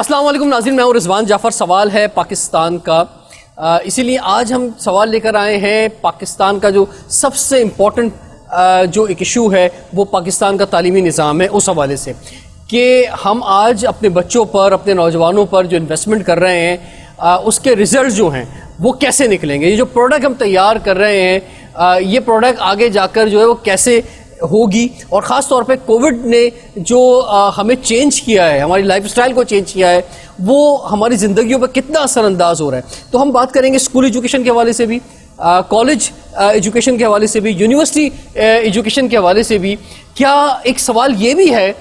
السلام علیکم ناظرین، میں ہوں رضوان جعفر. سوال ہے پاکستان کا، اسی لیے آج ہم سوال لے کر آئے ہیں. پاکستان کا جو سب سے امپورٹنٹ جو ایک ایشو ہے وہ پاکستان کا تعلیمی نظام ہے. اس حوالے سے کہ ہم آج اپنے بچوں پر، اپنے نوجوانوں پر جو انویسٹمنٹ کر رہے ہیں اس کے ریزلٹ جو ہیں وہ کیسے نکلیں گے. یہ جو پروڈکٹ ہم تیار کر رہے ہیں یہ پروڈکٹ آگے جا کر جو ہے وہ کیسے ہوگی. اور خاص طور پہ کووڈ نے جو ہمیں چینج کیا ہے، ہماری لائف اسٹائل کو چینج کیا ہے، وہ ہماری زندگیوں پر کتنا اثر انداز ہو رہا ہے. تو ہم بات کریں گے اسکول ایجوکیشن کے حوالے سے بھی، کالج ایجوکیشن کے حوالے سے بھی، یونیورسٹی ایجوکیشن کے حوالے سے بھی. کیا ایک سوال یہ بھی ہے،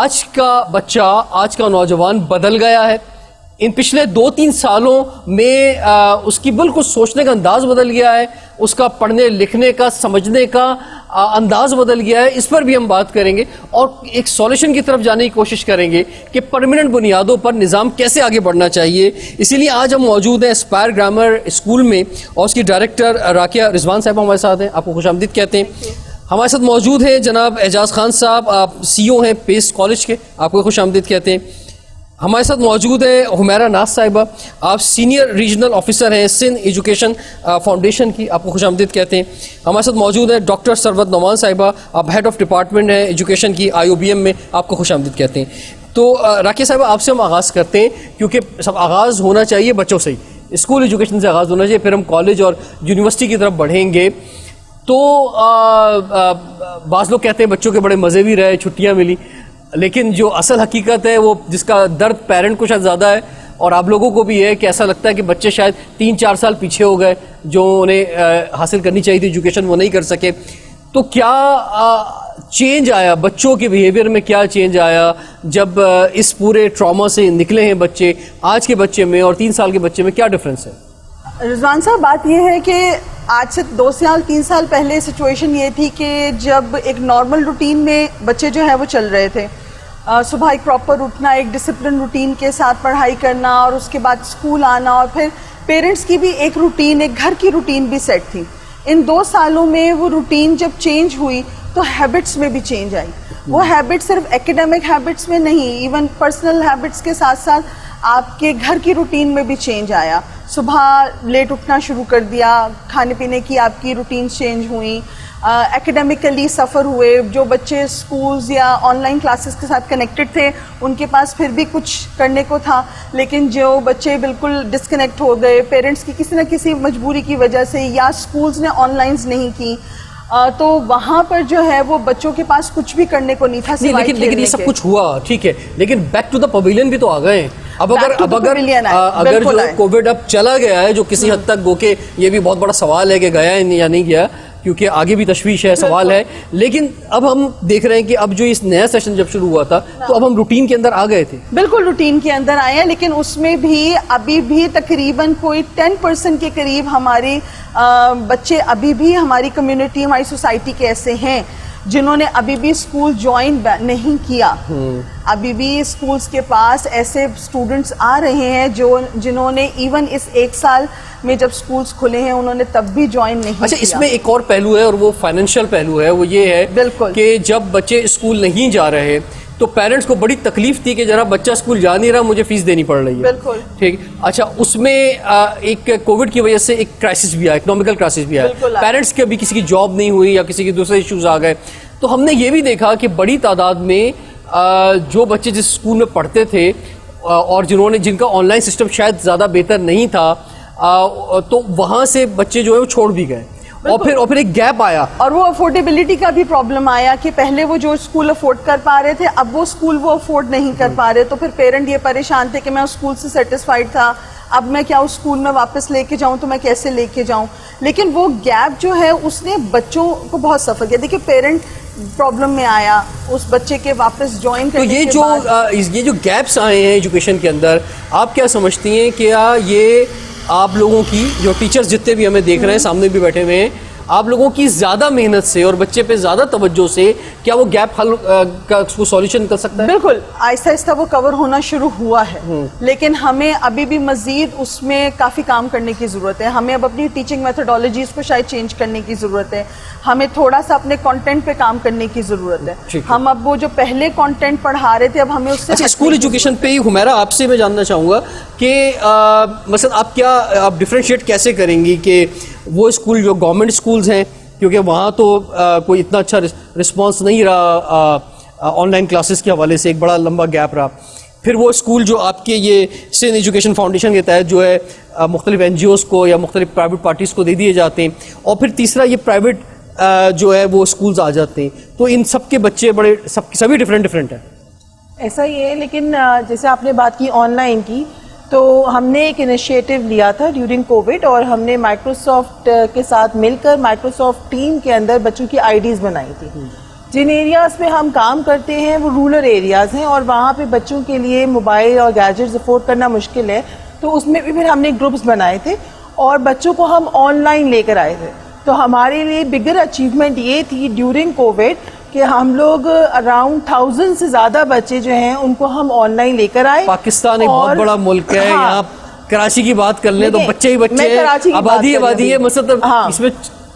آج کا بچہ، آج کا نوجوان بدل گیا ہے؟ ان پچھلے 2-3 سالوں میں اس کی بالکل سوچنے کا انداز بدل گیا ہے، اس کا پڑھنے لکھنے کا، سمجھنے کا انداز بدل گیا ہے. اس پر بھی ہم بات کریں گے اور ایک سولوشن کی طرف جانے کی کوشش کریں گے کہ پرماننٹ بنیادوں پر نظام کیسے آگے بڑھنا چاہیے. اسی لیے آج ہم موجود ہیں اسپائر گرامر اسکول میں اور اس کی ڈائریکٹر راکیہ رضوان صاحب ہمارے ساتھ ہیں. آپ کو خوش آمدید کہتے ہیں. ہمارے ساتھ موجود ہیں جناب اعجاز خان صاحب، آپ سی او ہیں پیس کالج کے، آپ کو خوش آمدید کہتے ہیں. ہمارے ساتھ موجود ہے حمیرہ ناز صاحبہ، آپ سینئر ریجنل آفیسر ہیں سندھ ایجوکیشن فاؤنڈیشن کی، آپ کو خوش آمدید کہتے ہیں. ہمارے ساتھ موجود ہے ڈاکٹر سرورت نعمان صاحبہ، آپ ہیڈ آف ڈپارٹمنٹ ہیں ایجوکیشن کی IOBM میں، آپ کو خوش آمدید کہتے ہیں. تو راکیہ صاحبہ آپ سے ہم آغاز کرتے ہیں کیونکہ سب آغاز ہونا چاہیے بچوں سے ہی، اسکول ایجوکیشن سے آغاز ہونا چاہیے، پھر ہم کالج اور یونیورسٹی کی طرف بڑھیں گے. تو بعض لوگ کہتے ہیں بچوں کے بڑے مزے بھی رہے، چھٹیاں ملی، لیکن جو اصل حقیقت ہے وہ جس کا درد پیرنٹ کو شاید زیادہ ہے اور آپ لوگوں کو بھی ہے کہ ایسا لگتا ہے کہ بچے شاید 3-4 سال پیچھے ہو گئے، جو انہیں حاصل کرنی چاہیے تھی ایجوکیشن وہ نہیں کر سکے. تو کیا چینج آیا بچوں کے بیہیویئر میں، کیا چینج آیا جب اس پورے ٹراما سے نکلے ہیں بچے؟ آج کے بچے میں اور 3 سال کے بچے میں کیا ڈفرینس ہے؟ رضوان صاحب، بات یہ ہے کہ آج سے 2-3 سال پہلے سچویشن یہ تھی کہ جب ایک نارمل روٹین میں بچے جو ہے وہ چل رہے تھے، صبح ایک پراپر اٹھنا، ایک ڈسپلن روٹین کے ساتھ پڑھائی کرنا اور اس کے بعد اسکول آنا، اور پھر پیرنٹس کی بھی ایک روٹین، ایک گھر کی روٹین بھی سیٹ تھی. ان 2 سالوں میں وہ روٹین جب چینج ہوئی تو ہیبٹس میں بھی چینج آئی. وہ ہیبٹ صرف ایکیڈیمک ہیبٹس میں نہیں، ایون پرسنل ہیبٹس کے ساتھ ساتھ آپ کے گھر کی روٹین میں بھی چینج آیا. صبح لیٹ اٹھنا شروع کر دیا، کھانے پینے کی آپ کی روٹین چینج ہوئی، ایکیڈیمکلی سفر ہوئے. جو بچے اسکولز یا آن لائن کلاسز کے ساتھ کنیکٹڈ تھے ان کے پاس پھر بھی کچھ کرنے کو تھا، لیکن جو بچے بالکل ڈسکنیکٹ ہو گئے پیرنٹس کی کسی نہ کسی مجبوری کی وجہ سے، یا اسکولز نے آن لائنز نہیں کی، تو وہاں پر جو ہے وہ بچوں کے پاس کچھ بھی کرنے کو نہیں تھا. لیکن یہ سب کچھ ہوا ٹھیک ہے، لیکن بیک ٹو دا پویلین بھی تو آ گئے ہیں. اب اگر جو کووڈ اب چلا گیا ہے، جو کسی حد تک گو کہ یہ بھی بہت بڑا سوال ہے کہ گیا ہے یا نہیں گیا، کیونکہ آگے بھی تشویش ہے، سوال ہے، لیکن اب ہم دیکھ رہے ہیں کہ اب جو اس نیا سیشن جب شروع ہوا تھا تو اب ہم روٹین کے اندر آ گئے تھے. بالکل روٹین کے اندر آئے ہیں، لیکن اس میں بھی ابھی بھی تقریباً کوئی 10% کے قریب ہمارے بچے ابھی بھی ہماری کمیونٹی، ہماری سوسائٹی کے ایسے ہیں جنہوں نے ابھی بھی اسکول جوائن نہیں کیا. ابھی بھی اسکولز کے پاس ایسے اسٹوڈنٹس آ رہے ہیں جنہوں نے ایون اس 1 سال میں جب اسکولز کھلے ہیں انہوں نے تب بھی جوائن نہیں کیا. اچھا، اس میں ایک اور پہلو ہے اور وہ فائنینشیل پہلو ہے. وہ یہ ہے بالکل کہ جب بچے اسکول نہیں جا رہے تو پیرنٹس کو بڑی تکلیف تھی کہ جناب بچہ اسکول جا نہیں رہا، مجھے فیس دینی پڑ رہی ہے. بالکل ٹھیک. اچھا، اس میں ایک کووڈ کی وجہ سے ایک کرائسس بھی آیا، اکنامیکل کرائسس بھی آیا. پیرنٹس کے ابھی کسی کی جاب نہیں ہوئی یا کسی کے دوسرے ایشوز آ گئے. تو ہم نے یہ بھی دیکھا کہ بڑی تعداد میں جو بچے جس اسکول میں پڑھتے تھے اور جن کا آن لائن سسٹم شاید زیادہ بہتر نہیں تھا، تو وہاں سے بچے جو ہے وہ چھوڑ بھی گئے. اور پھر ایک گیپ آیا اور وہ افورڈیبلٹی کا بھی پرابلم آیا کہ پہلے وہ جو اسکول افورڈ کر پا رہے تھے اب وہ اسکول وہ افورڈ نہیں کر پا رہے. تو پھر پیرنٹ یہ پریشان تھے کہ میں اس اسکول سے سیٹسفائیڈ تھا، اب میں کیا اس اسکول میں واپس لے کے جاؤں تو میں کیسے لے کے جاؤں. لیکن وہ گیپ جو ہے اس نے بچوں کو بہت سفر کیا. دیکھیے پیرنٹ پرابلم میں آیا اس بچے کے واپس جوائن کرنے کے بعد. تو یہ جو گیپس آئے ہیں ایجوکیشن کے اندر، آپ کیا سمجھتی ہیں کہ یہ آپ لوگوں کی جو ٹیچرز جتنے بھی ہمیں دیکھ رہے ہیں سامنے بھی بیٹھے ہوئے ہیں، آپ لوگوں کی زیادہ محنت سے اور بچے پہ زیادہ توجہ سے کیا وہ گیپ حل کا سولوشن کر سکتا ہے؟ بالکل آہستہ آہستہ وہ کور ہونا شروع ہوا ہے، لیکن ہمیں ابھی بھی مزید اس میں کافی کام کرنے کی ضرورت ہے. ہمیں اب اپنی ٹیچنگ میتھڈالوجیز کو شاید چینج کرنے کی ضرورت ہے. ہمیں تھوڑا سا اپنے کانٹینٹ پہ کام کرنے کی ضرورت ہے. ہم اب وہ جو پہلے کانٹینٹ پڑھا رہے تھے اب ہمیں اس سے اسکول ایجوکیشن پہ ہی حمیرہ آپ سے میں جاننا چاہوں گا کہ مثلا آپ ڈفرینشیٹ کیسے کریں گی کہ وہ اسکول جو گورنمنٹ اسکولز ہیں، کیونکہ وہاں تو کوئی اتنا اچھا رسپانس نہیں رہا آن لائن کلاسز کے حوالے سے، ایک بڑا لمبا گیپ رہا. پھر وہ اسکول جو آپ کے یہ سندھ ایجوکیشن فاؤنڈیشن کے تحت جو ہے مختلف این جی اوز کو یا مختلف پرائیویٹ پارٹیز کو دے دیے جاتے ہیں، اور پھر تیسرا یہ پرائیویٹ جو ہے وہ اسکولز آ جاتے ہیں، تو ان سب کے بچے بڑے سبھی ڈفرینٹ ہیں. ایسا ہی ہے، لیکن جیسے آپ نے بات کی آن لائن کی، تو ہم نے ایک انیشیٹو لیا تھا ڈیورنگ کووڈ، اور ہم نے مائکروسافٹ کے ساتھ مل کر مائکروسافٹ ٹیم کے اندر بچوں کی آئی ڈیز بنائی تھی. جن ایریاز پہ ہم کام کرتے ہیں وہ رورل ایریاز ہیں، اور وہاں پہ بچوں کے لیے موبائل اور گیجٹس افورڈ کرنا مشکل ہے، تو اس میں بھی پھر ہم نے گروپس بنائے تھے اور بچوں کو ہم آن لائن لے کر آئے تھے. تو ہمارے لیے بگر اچیومنٹ یہ تھی ڈیورنگ کووڈ کہ ہم لوگ اراؤنڈ 1000 سے زیادہ بچے جو ہیں ان کو ہم آن لائن لے کر آئے. پاکستان ایک بہت بڑا ملک ہے، یہاں کراچی کی بات کر لیں تو بچے ہی بچے ہیں، آبادی ہے، مطلب اس میں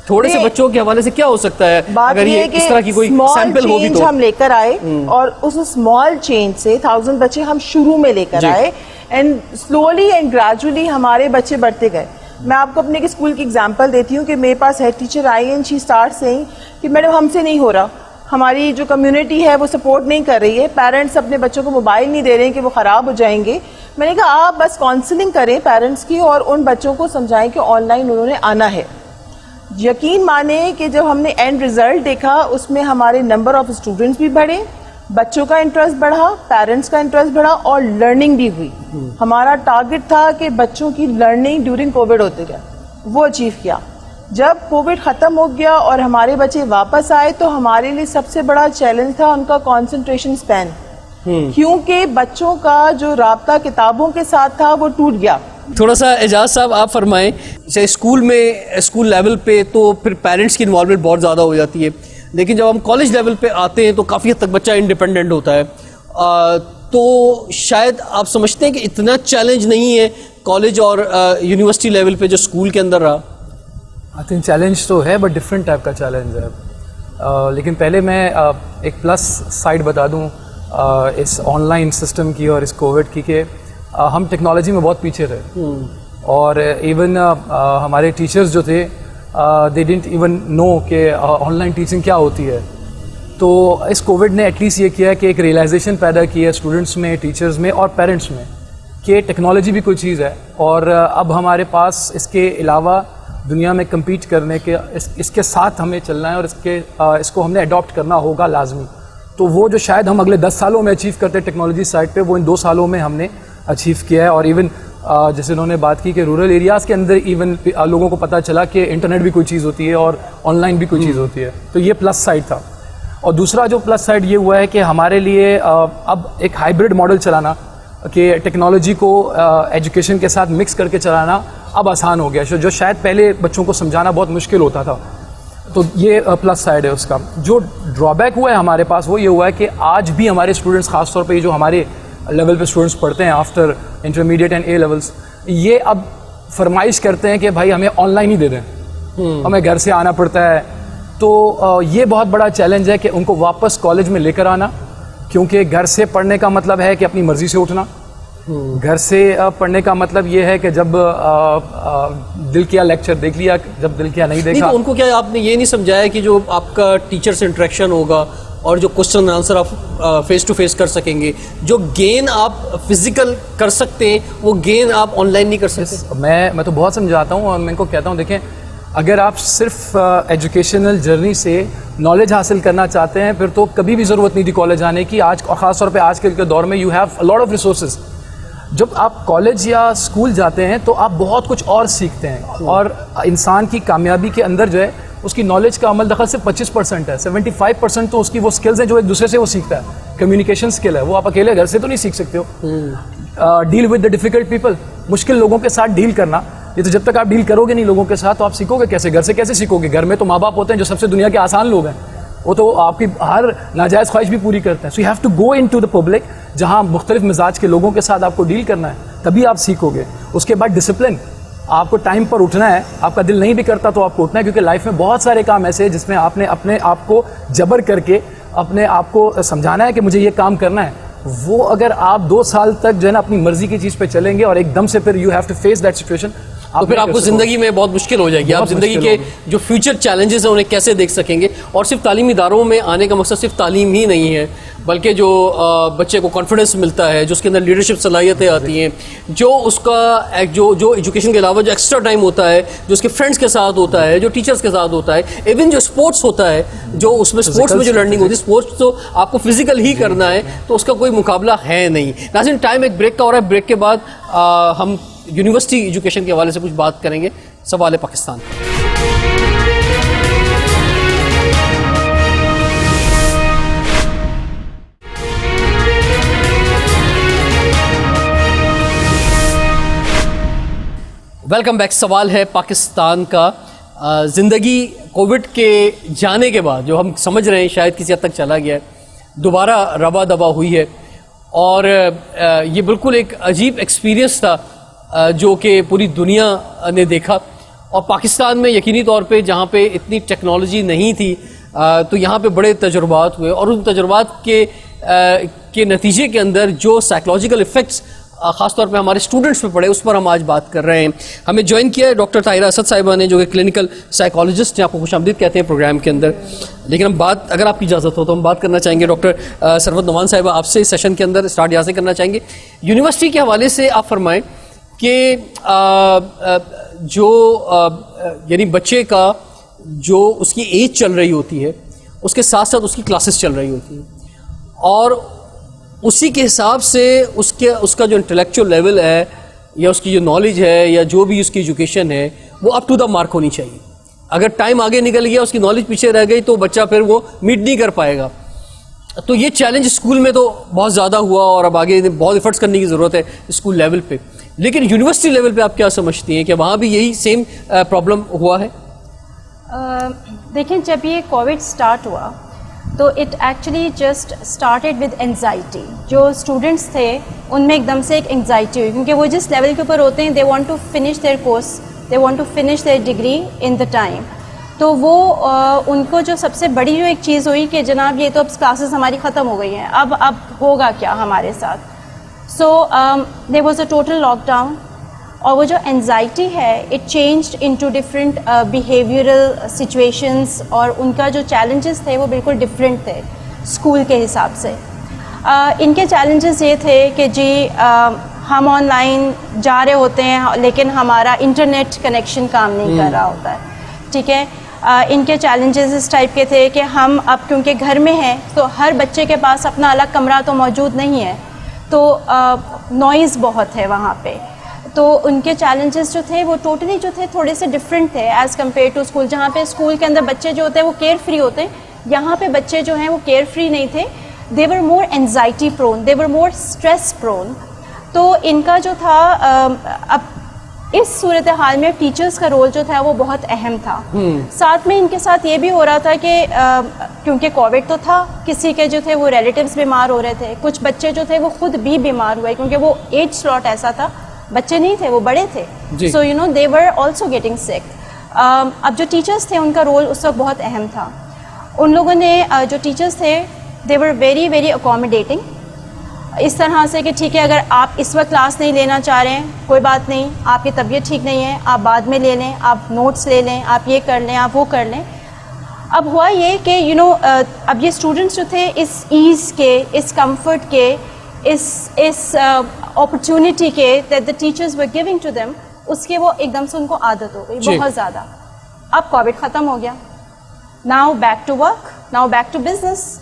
تھوڑے سے بچوں کے حوالے سے کیا ہو سکتا ہے اگر یہ اس طرح کی کوئی سیمپل ہو بھی تو. ہم لے کر آئے اور اس اسمال چینج سے 1000 بچے ہم شروع میں لے کر آئے، اینڈ سلولی اینڈ گریجولی ہمارے بچے بڑھتے گئے. میں آپ کو اپنے اسکول کی ایگزامپل دیتی ہوں کہ میرے پاس ہیڈ ٹیچر آئی اینڈ شی اسٹارٹ سیئنگ کہ میڈم ہم سے نہیں ہو رہا، ہماری جو کمیونٹی ہے وہ سپورٹ نہیں کر رہی ہے، پیرنٹس اپنے بچوں کو موبائل نہیں دے رہے ہیں کہ وہ خراب ہو جائیں گے. میں نے کہا آپ بس کاؤنسلنگ کریں پیرنٹس کی اور ان بچوں کو سمجھائیں کہ آن لائن انہوں نے آنا ہے. یقین مانیں کہ جب ہم نے اینڈ ریزلٹ دیکھا اس میں ہمارے نمبر آف اسٹوڈنٹس بھی بڑھے، بچوں کا انٹرسٹ بڑھا، پیرنٹس کا انٹرسٹ بڑھا، اور لرننگ بھی ہوئی. ہمارا ٹارگٹ تھا کہ بچوں کی لرننگ ڈیورنگ کووڈ ہوتے گئے، وہ اچیو کیا. جب کووڈ ختم ہو گیا اور ہمارے بچے واپس آئے تو ہمارے لیے سب سے بڑا چیلنج تھا ان کا کانسنٹریشن سپین، کیونکہ بچوں کا جو رابطہ کتابوں کے ساتھ تھا وہ ٹوٹ گیا. تھوڑا سا اعجاز صاحب آپ فرمائیں، جیسے اسکول لیول پہ تو پھر پیرنٹس کی انوالومنٹ بہت زیادہ ہو جاتی ہے، لیکن جب ہم کالج لیول پہ آتے ہیں تو کافی حد تک بچہ انڈیپینڈنٹ ہوتا ہے، تو شاید آپ سمجھتے ہیں کہ اتنا چیلنج نہیں ہے کالج اور یونیورسٹی لیول پہ جو اسکول کے اندر رہا؟ آئی تھنک چیلنج تو ہے، بٹ ڈفرینٹ ٹائپ کا چیلنج ہے. لیکن پہلے میں ایک پلس سائڈ بتا دوں اس آن لائن سسٹم کی اور اس کووڈ کی، کہ ہم ٹیکنالوجی میں بہت پیچھے رہے، اور ایون ہمارے ٹیچرز جو تھے دے ڈنٹ ایون نو کہ آن لائن ٹیچنگ کیا ہوتی ہے. تو اس کووڈ نے ایٹ لیسٹ یہ کیا کہ ایک ریئلائزیشن پیدا کی ہے اسٹوڈنٹس میں، ٹیچرز میں اور پیرنٹس میں کہ ٹیکنالوجی بھی کوئی چیز ہے، اور اب ہمارے پاس اس کے علاوہ دنیا میں کمپیٹ کرنے کے اس کے ساتھ ہمیں چلنا ہے، اور اس کو ہم نے اڈاپٹ کرنا ہوگا لازمی. تو وہ جو شاید ہم اگلے 10 سالوں میں اچیو کرتے ٹیکنالوجی سائڈ پہ، وہ ان 2 سالوں میں ہم نے اچیو کیا ہے. اور ایون جیسے انہوں نے بات کی کہ رورل ایریاز کے اندر ایون لوگوں کو پتہ چلا کہ انٹرنیٹ بھی کوئی چیز ہوتی ہے اور آن لائن بھی کوئی چیز ہوتی ہے. تو یہ پلس سائڈ تھا. اور دوسرا جو پلس سائڈ یہ ہوا ہے کہ ہمارے لیے اب ایک ہائیبرڈ ماڈل چلانا، کہ ٹیکنالوجی کو ایجوکیشن کے ساتھ مکس کر کے چلانا اب آسان ہو گیا، جو شاید پہلے بچوں کو سمجھانا بہت مشکل ہوتا تھا. تو یہ پلس سائڈ ہے اس کا. جو ڈرا بیک ہوا ہے ہمارے پاس وہ یہ ہوا ہے کہ آج بھی ہمارے اسٹوڈنٹس، خاص طور پہ جو ہمارے لیول پہ اسٹوڈنٹس پڑھتے ہیں after intermediate and A levels, یہ اب فرمائش کرتے ہیں کہ بھائی ہمیں آن لائن ہی دے دیں، ہمیں گھر سے آنا پڑتا ہے. تو یہ بہت بڑا چیلنج ہے کہ ان کو واپس کالج میں لے کر آنا، کیونکہ گھر سے پڑھنے کا مطلب ہے کہ اپنی مرضی سے اٹھنا. گھر سے پڑھنے کا مطلب یہ ہے کہ جب دل کیا لیکچر دیکھ لیا، جب دل کیا نہیں دیکھا. تو ان کو کیا آپ نے یہ نہیں سمجھایا کہ جو آپ کا ٹیچر سے انٹریکشن ہوگا اور جو کوشچن آنسر آپ فیس ٹو فیس کر سکیں گے، جو گین آپ فزیکل کر سکتے ہیں وہ گین آپ آن لائن نہیں کر سکتے؟ میں تو بہت سمجھاتا ہوں، اور میں ان کو کہتا ہوں دیکھیں، اگر آپ صرف ایجوکیشنل جرنی سے نالج حاصل کرنا چاہتے ہیں پھر تو کبھی بھی ضرورت نہیں تھی کالج آنے کی. آج اور خاص طور پہ آج کل کے دور میں you have a lot of resources. جب آپ کالج یا اسکول جاتے ہیں تو آپ بہت کچھ اور سیکھتے ہیں، اور انسان کی کامیابی کے اندر جو ہے اس کی نالج کا عمل دخل صرف 25% ہے. 75% تو اس کی وہ اسکلز ہیں جو ایک دوسرے سے وہ سیکھتا ہے. کمیونیکیشن اسکل ہے، وہ آپ اکیلے گھر سے تو نہیں سیکھ سکتے ہو. Deal with the difficult people, مشکل لوگوں کے ساتھ ڈیل کرنا یہ تو جب تک آپ ڈیل کرو گے نہیں لوگوں کے ساتھ تو آپ سیکھو گے کیسے؟ گھر سے کیسے سیکھو گے؟ گھر میں تو ماں باپ ہوتے ہیں جو سب سے دنیا کے آسان لوگ ہیں, وہ تو آپ کی ہر ناجائز خواہش بھی پوری کرتے ہیں. So you have to go into the public جہاں مختلف مزاج کے لوگوں کے ساتھ آپ کو ڈیل کرنا ہے, تبھی آپ سیکھو گے. اس کے بعد ڈسپلن, آپ کو ٹائم پر اٹھنا ہے, آپ کا دل نہیں بھی کرتا تو آپ کو اٹھنا ہے, کیونکہ لائف میں بہت سارے کام ایسے ہیں جس میں آپ نے اپنے آپ کو جبر کر کے اپنے آپ کو سمجھانا ہے کہ مجھے یہ کام کرنا ہے. وہ اگر آپ 2 سال تک جو ہے نا اپنی مرضی کی چیز پہ چلیں گے اور ایک دم سے پھر you have to face that situation, تو پھر آپ کو زندگی میں بہت مشکل ہو جائے گی. آپ زندگی کے جو فیوچر چیلنجز ہیں انہیں کیسے دیکھ سکیں گے؟ اور صرف تعلیمی اداروں میں آنے کا مقصد صرف تعلیم ہی نہیں ہے, بلکہ جو بچے کو کانفیڈنس ملتا ہے, جو اس کے اندر لیڈرشپ صلاحیتیں آتی ہیں, جو اس کا جو ایجوکیشن کے علاوہ جو ایکسٹرا ٹائم ہوتا ہے, جو اس کے فرینڈس کے ساتھ ہوتا ہے, جو ٹیچرس کے ساتھ ہوتا ہے, ایون جو اسپورٹس ہوتا ہے, جو اس میں اسپورٹس میں جو لرننگ ہوتی ہے, اسپورٹس تو آپ کو فزیکل ہی کرنا ہے, تو اس کا کوئی مقابلہ ہے نہیں. ناظرین, ٹائم ایک بریک کا ہو رہا ہے. بریک کے بعد ہم یونیورسٹی ایجوکیشن کے حوالے سے کچھ بات کریں گے. سوال پاکستان. Welcome back. سوال ہے پاکستان کا. زندگی کووڈ کے جانے کے بعد جو ہم سمجھ رہے ہیں شاید کسی حد تک چلا گیا ہے, دوبارہ روا دبا ہوئی ہے, اور یہ بالکل ایک عجیب ایکسپیرینس تھا جو کہ پوری دنیا نے دیکھا. اور پاکستان میں یقینی طور پہ جہاں پہ اتنی ٹیکنالوجی نہیں تھی تو یہاں پہ بڑے تجربات ہوئے, اور ان تجربات کے نتیجے کے اندر جو سائیکولوجیکل ایفیکٹس خاص طور پہ ہمارے اسٹوڈنٹس پہ پڑے, اس پر ہم آج بات کر رہے ہیں. ہمیں جوائن کیا ہے ڈاکٹر طاہرہ اسد صاحبہ نے, جو کہ کلینکل سائیکالوجسٹ ہیں, آپ کو خوش آمدید کہتے ہیں پروگرام کے اندر. لیکن ہم بات, اگر آپ کی اجازت ہو تو ہم بات کرنا چاہیں گے ڈاکٹر سرورت نعمان صاحبہ, آپ سے اس سیشن کے اندر اسٹارٹ یہاں سے کرنا چاہیں گے. یونیورسٹی کے حوالے سے آپ فرمائیں کہ جو یعنی بچے کا جو اس کی ایج چل رہی ہوتی ہے اس کے ساتھ ساتھ اس کی کلاسز چل رہی ہوتی ہیں, اور اسی کے حساب سے اس کا جو انٹلیکچوئل لیول ہے یا اس کی جو نالج ہے یا جو بھی اس کی ایجوکیشن ہے وہ اپ ٹو دا مارک ہونی چاہیے. اگر ٹائم آگے نکل گیا, اس کی نالج پیچھے رہ گئی, تو بچہ پھر وہ میٹ نہیں کر پائے گا. تو یہ چیلنج اسکول میں تو بہت زیادہ ہوا, اور اب آگے بہت ایفرٹس کرنے کی ضرورت ہے اسکول لیول پہ. لیکن یونیورسٹی لیول پہ آپ کیا سمجھتی ہیں کہ وہاں بھی یہی سیم پرابلم ہوا ہے؟ دیکھیں, جب یہ کووڈ سٹارٹ ہوا تو it actually just started with anxiety. جو اسٹوڈنٹس تھے ان میں ایک دم سے ایک انگزائٹی ہوئی, کیونکہ وہ جس لیول کے اوپر ہوتے ہیں they want to finish their course, they want to finish their degree in the time. تو وہ ان کو جو سب سے بڑی جو ایک چیز ہوئی کہ جناب یہ تو اب کلاسز ہماری ختم ہو گئی ہیں, اب ہوگا کیا ہمارے ساتھ. So there was a total lockdown, اور وہ جو انزائٹی ہے it changed into different behavioural situations, اور ان کا جو چیلنجز تھے وہ بالکل ڈفرینٹ تھے اسکول کے حساب سے. ان کے چیلنجز یہ تھے کہ جی ہم آن لائن جا رہے ہوتے ہیں لیکن ہمارا انٹرنیٹ کنیکشن کام نہیں کر رہا ہوتا ہے, ٹھیک ہے. ان کے چیلنجز اس ٹائپ کے تھے کہ ہم اب کیونکہ گھر میں ہیں تو ہر بچے کے پاس اپنا الگ کمرہ تو موجود نہیں ہے, تو نوائز بہت ہے وہاں پہ. تو ان کے چیلنجز جو تھے وہ ٹوٹلی جو تھے تھوڑے سے ڈفرینٹ تھے ایز کمپیئر ٹو اسکول, جہاں پہ اسکول کے اندر بچے جو ہوتے ہیں وہ کیئر فری ہوتے ہیں. یہاں پہ بچے جو ہیں وہ کیئر فری نہیں تھے, دے ور مور اینزائٹی پرون, دے ور مور اسٹریس پرون. تو ان کا جو تھا اب اس صورتحال میں ٹیچرز کا رول جو تھا وہ بہت اہم تھا. ساتھ میں ان کے ساتھ یہ بھی ہو رہا تھا کہ کیونکہ کووڈ تو تھا, کسی کے جو تھے وہ ریلیٹیوز بیمار ہو رہے تھے, کچھ بچے جو تھے وہ خود بھی بیمار ہوئے کیونکہ وہ ایج سلاٹ ایسا تھا, بچے نہیں تھے وہ بڑے تھے. So you know they were also getting sick. اب جو ٹیچرز تھے ان کا رول اس وقت بہت اہم تھا. ان لوگوں نے جو ٹیچرز تھے دے ور ویری ویری اکوموڈیٹنگ, اس طرح سے کہ ٹھیک ہے اگر آپ اس وقت کلاس نہیں لینا چاہ رہے ہیں کوئی بات نہیں, آپ کی طبیعت ٹھیک نہیں ہے آپ بعد میں لے لیں, آپ نوٹس لے لیں, آپ یہ کر لیں, آپ وہ کر لیں. اب ہوا یہ کہ یو نو اب یہ اسٹوڈنٹس جو تھے اس ایز کے, اس کمفرٹ کے, اس اپرچونیٹی کے that the teachers were giving to them, اس کے وہ ایک دم سے ان کو عادت ہو گئی بہت زیادہ. اب کووڈ ختم ہو گیا, now back to work, now back to business.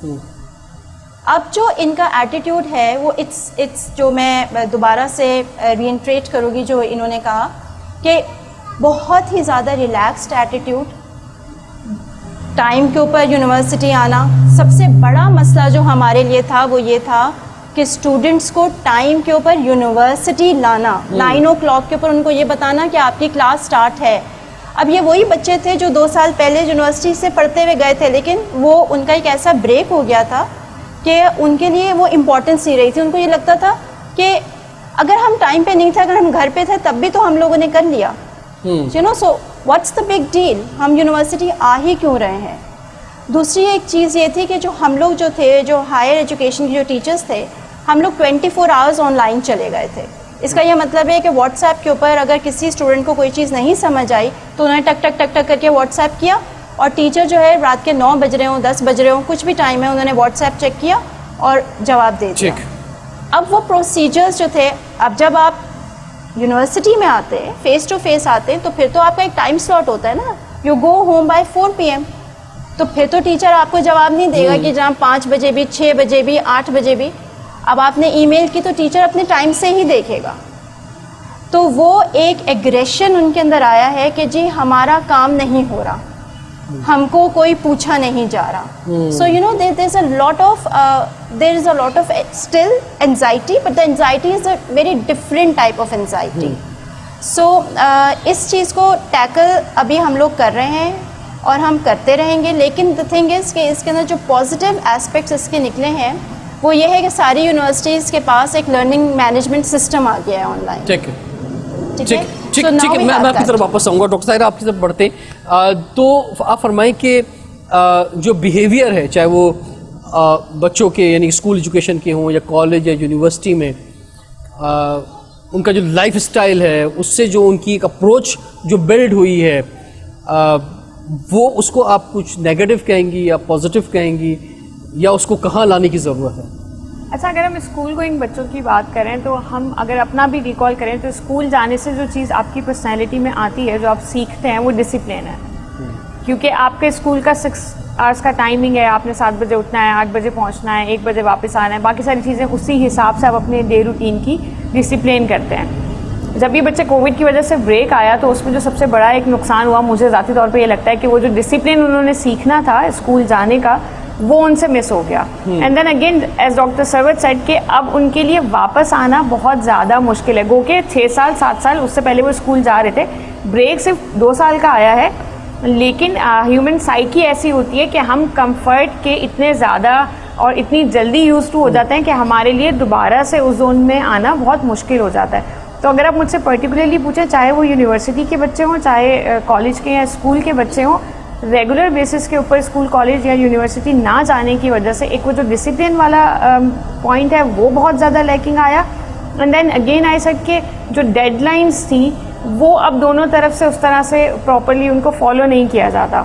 اب جو ان کا ایٹیٹیوڈ ہے وہ اٹس جو میں دوبارہ سے رینٹریٹ کروں گی جو انہوں نے کہا کہ بہت ہی زیادہ ریلیکسڈ ایٹیٹیوڈ. ٹائم کے اوپر یونیورسٹی آنا, سب سے بڑا مسئلہ جو ہمارے لیے تھا وہ یہ تھا کہ اسٹوڈنٹس کو ٹائم کے اوپر یونیورسٹی لانا, 9 o'clock کے اوپر ان کو یہ بتانا کہ آپ کی کلاس سٹارٹ ہے. اب یہ وہی بچے تھے جو 2 سال پہلے یونیورسٹی سے پڑھتے ہوئے گئے تھے, لیکن وہ ان کا ایک ایسا بریک ہو گیا تھا کہ ان کے لیے وہ امپورٹنس نہیں رہی تھی. ان کو یہ لگتا تھا کہ اگر ہم ٹائم پہ نہیں تھے, اگر ہم گھر پہ تھے تب بھی تو ہم لوگوں نے کر لیا, you know. So what's the big deal, ہم یونیورسٹی آ ہی کیوں رہے ہیں. دوسری ایک چیز یہ تھی کہ جو ہم لوگ جو تھے, جو ہائر ایجوکیشن کے جو ٹیچرس تھے, ہم لوگ 24 hours آن لائن چلے گئے تھے. اس کا یہ مطلب ہے کہ واٹس ایپ کے اوپر اگر کسی اسٹوڈنٹ کو کوئی چیز نہیں سمجھ آئی تو انہوں نے ٹک ٹک ٹک ٹک کر کے واٹس ایپ کیا, اور ٹیچر جو ہے رات کے 9 بج رہے ہوں, 10 بج رہے ہوں, کچھ بھی ٹائم ہے, انہوں نے واٹس ایپ چیک کیا اور جواب دے دیا. اب وہ پروسیجرز جو تھے, اب جب آپ یونیورسٹی میں آتے ہیں, فیس ٹو فیس آتے ہیں, تو پھر تو آپ کا ایک ٹائم سلاٹ ہوتا ہے نا, you go home by 4 PM. تو پھر تو ٹیچر آپ کو جواب نہیں دے گا کہ جہاں 5 بجے بھی, 6 بجے بھی, 8 بجے بھی. اب آپ نے ای میل کی تو ٹیچر اپنے ٹائم سے ہی دیکھے گا. تو وہ ایک ایگریشن ان کے اندر آیا ہے کہ جی ہمارا کام نہیں ہو رہا, ہم کو کوئی پوچھا نہیں جا رہا. So you know there is a lot of still anxiety, but the anxiety is a very different type of anxiety. So اس چیز کو ٹیکل ابھی ہم لوگ کر رہے ہیں اور ہم کرتے رہیں گے. لیکن the thing is کہ اس کے اندر جو پازیٹیو اسپیکٹس اس کے نکلے ہیں وہ یہ ہے کہ ساری یونیورسٹیز کے پاس ایک لرننگ مینجمنٹ سسٹم آ گیا ہے آن لائن. ٹھیک ہے, ٹھیک ہے, میں آپ کی طرف واپس آؤں گا. ڈاکٹر طاہرہ آپ کی طرف بڑھتے ہیں, تو آپ فرمائیں کہ جو بیہیویئر ہے, چاہے وہ بچوں کے یعنی اسکول ایجوکیشن کے ہوں یا کالج یا یونیورسٹی میں, ان کا جو لائف اسٹائل ہے, اس سے جو ان کی ایک اپروچ جو بلڈ ہوئی ہے, وہ اس کو آپ کچھ نیگیٹو کہیں گی یا پازیٹیو کہیں گی, یا اس کو کہاں لانے کی ضرورت ہے؟ اچھا, اگر ہم اسکول گوئنگ بچوں کی بات کریں تو ہم اگر اپنا بھی ریکال کریں تو اسکول جانے سے جو چیز آپ کی پرسنالٹی میں آتی ہے, جو آپ سیکھتے ہیں, وہ ڈسپلن ہے. کیونکہ آپ کے اسکول کا 6 hours کا ٹائمنگ ہے, آپ نے 7 بجے اٹھنا ہے, 8 بجے پہنچنا ہے, 1 بجے واپس آنا ہے, باقی ساری چیزیں اسی حساب سے آپ اپنے ڈے روٹین کی ڈسپلن کرتے ہیں. جب یہ بچے کووڈ کی وجہ سے بریک آیا تو اس میں جو سب سے بڑا ایک نقصان ہوا, مجھے ذاتی طور پہ یہ لگتا ہے کہ وہ جو ڈسپلن انہوں نے سیکھنا تھا اسکول جانے کا, وہ ان سے مس ہو گیا. And then again as doctor Sarwat said کہ اب ان کے لیے واپس آنا بہت زیادہ مشکل ہے. گو کہ 6 سال 7 سال اس سے پہلے وہ اسکول جا رہے تھے, بریک صرف 2 سال کا آیا ہے. لیکن ہیومن سائیکی ایسی ہوتی ہے کہ ہم کمفرٹ کے اتنے زیادہ اور اتنی جلدی یوز ٹو ہو جاتے ہیں کہ ہمارے لیے دوبارہ سے اس زون میں آنا بہت مشکل ہو جاتا ہے. تو اگر آپ مجھ سے پرٹیکولرلی پوچھیں, چاہے وہ یونیورسٹی کے بچے ہوں, چاہے کالج کے یا اسکول کے بچے ہوں, ریگولر بیسس کے اوپر اسکول کالج یا یونیورسٹی نہ جانے کی وجہ سے ایک وہ جو ڈسپلن والا پوائنٹ ہے وہ بہت زیادہ لیکنگ آیا. And then again I said کہ جو ڈیڈ لائنس تھیں وہ اب دونوں طرف سے اس طرح سے پراپرلی ان کو فالو نہیں کیا جاتا.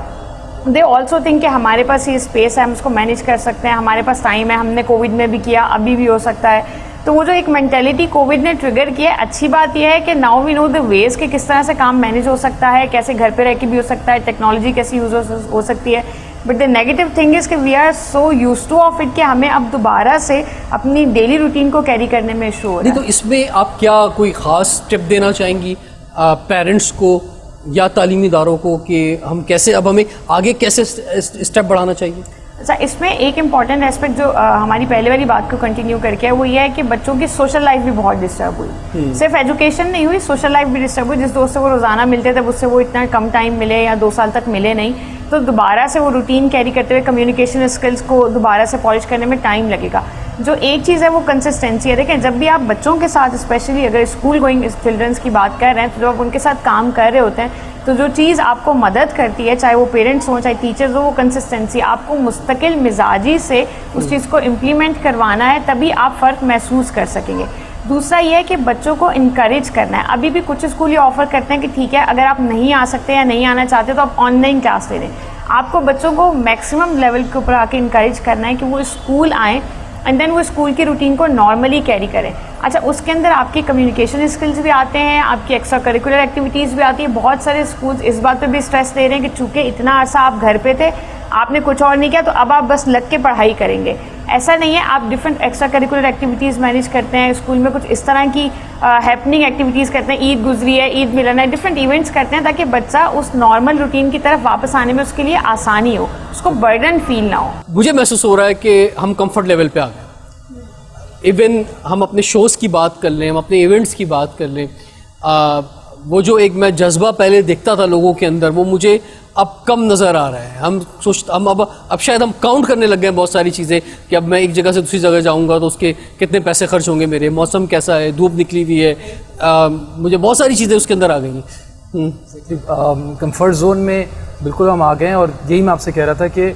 دے آلسو تھنک کہ ہمارے پاس یہ اسپیس ہے, ہم اس کو مینیج کر سکتے ہیں, ہمارے پاس ٹائم ہے, ہم نے کووڈ میں بھی کیا, ابھی بھی ہو سکتا ہے. تو وہ جو ایک مینٹیلٹی کووڈ نے ٹریگر کیا ہے, اچھی بات یہ ہے کہ ناؤ وی نو دا ویز کہ کس طرح سے کام مینیج ہو سکتا ہے, کیسے گھر پہ رہ کے بھی ہو سکتا ہے, ٹیکنالوجی کیسی یوز ہو سکتی ہے. But the negative thing is کہ we are so use to of it کہ ہمیں اب دوبارہ سے اپنی ڈیلی روٹین کو کیری کرنے میں ایشو ہو رہا ہے. تو اس میں آپ کیا کوئی خاص ٹپ دینا چاہیں گی پیرنٹس کو یا تعلیمی اداروں کو کہ ہم کیسے, اب ہمیں آگے کیسے اسٹیپ بڑھانا چاہیے؟ اچھا, اس میں ایک امپورٹنٹ اسپیکٹ جو ہماری پہلے والی بات کو کنٹینیو کر کے ہے وہ یہ ہے کہ بچوں کی سوشل لائف بھی بہت ڈسٹرب ہوئی. صرف ایجوکیشن نہیں ہوئی, سوشل لائف بھی ڈسٹرب ہوئی. جس دوست سے وہ روزانہ ملتے تھے اس سے وہ اتنا کم ٹائم ملے یا 2 سال تک ملے نہیں, تو دوبارہ سے وہ روٹین کیری کرتے ہوئے کمیونیکیشن اسکلس کو دوبارہ سے پالش کرنے میں ٹائم لگے گا. جو ایک چیز ہے وہ کنسسٹینسی ہے. دیکھیں, جب بھی آپ بچوں کے ساتھ اسپیشلی اگر اسکول گوئنگ چلڈرنس کی بات کر رہے ہیں, تو جب آپ ان کے ساتھ کام کر رہے ہوتے ہیں تو جو چیز آپ کو مدد کرتی ہے, چاہے وہ پیرنٹس ہوں چاہے ٹیچرز ہوں, وہ کنسسٹنسی. آپ کو مستقل مزاجی سے اس چیز کو امپلیمنٹ کروانا ہے, تبھی آپ فرق محسوس کر سکیں گے. دوسرا یہ ہے کہ بچوں کو انکریج کرنا ہے. ابھی بھی کچھ اسکول یہ آفر کرتے ہیں کہ ٹھیک ہے, اگر آپ نہیں آ سکتے یا نہیں آنا چاہتے تو آپ آن لائن کلاس لے لیں. آپ کو بچوں کو میکسیمم لیول کے اوپر آ کے انکریج کرنا ہے کہ وہ اسکول آئیں اینڈ دین وہ اسکول کی روٹین کو نارملی کیری کریں. اچھا, اس کے اندر آپ کی کمیونیکیشن اسکلز بھی آتے ہیں, آپ کی ایکسٹرا کریکولر ایکٹیویٹیز بھی آتی ہیں. بہت سارے اسکولز اس بات پہ بھی اسٹریس دے رہے ہیں کہ چونکہ اتنا عرصہ آپ گھر پہ تھے, آپ نے کچھ اور نہیں کیا, تو اب آپ بس لگ کے پڑھائی کریں گے. ایسا نہیں ہے, آپ different extra curricular activities manage کرتے ہیں. اسکول میں کچھ اس طرح کی ہیپننگ ایکٹیویٹیز کرتے ہیں, عید گزری ہے, عید ملن ہے, ڈفرینٹ ایونٹس کرتے ہیں تاکہ بچہ اس نارمل روٹین کی طرف واپس آنے میں اس کے لیے آسانی ہو, اس کو برڈن فیل نہ ہو. مجھے محسوس ہو رہا ہے کہ ہم کمفرٹ لیول پہ آ گئے. ایون ہم اپنے شوز کی بات کر لیں, ہم اپنے ایونٹس کی بات کر لیں, وہ جو ایک میں جذبہ پہلے دیکھتا تھا لوگوں کے اندر, وہ مجھے اب کم نظر آ رہا ہے. ہم اب شاید ہم کاؤنٹ کرنے لگ گئے ہیں بہت ساری چیزیں کہ اب میں ایک جگہ سے دوسری جگہ جاؤں گا تو اس کے کتنے پیسے خرچ ہوں گے میرے, موسم کیسا ہے, دھوپ نکلی ہوئی ہے, مجھے بہت ساری چیزیں اس کے اندر آ گئی ہیں. کمفرٹ زون میں بالکل ہم آ گئے ہیں, اور یہی میں آپ سے کہہ رہا تھا کہ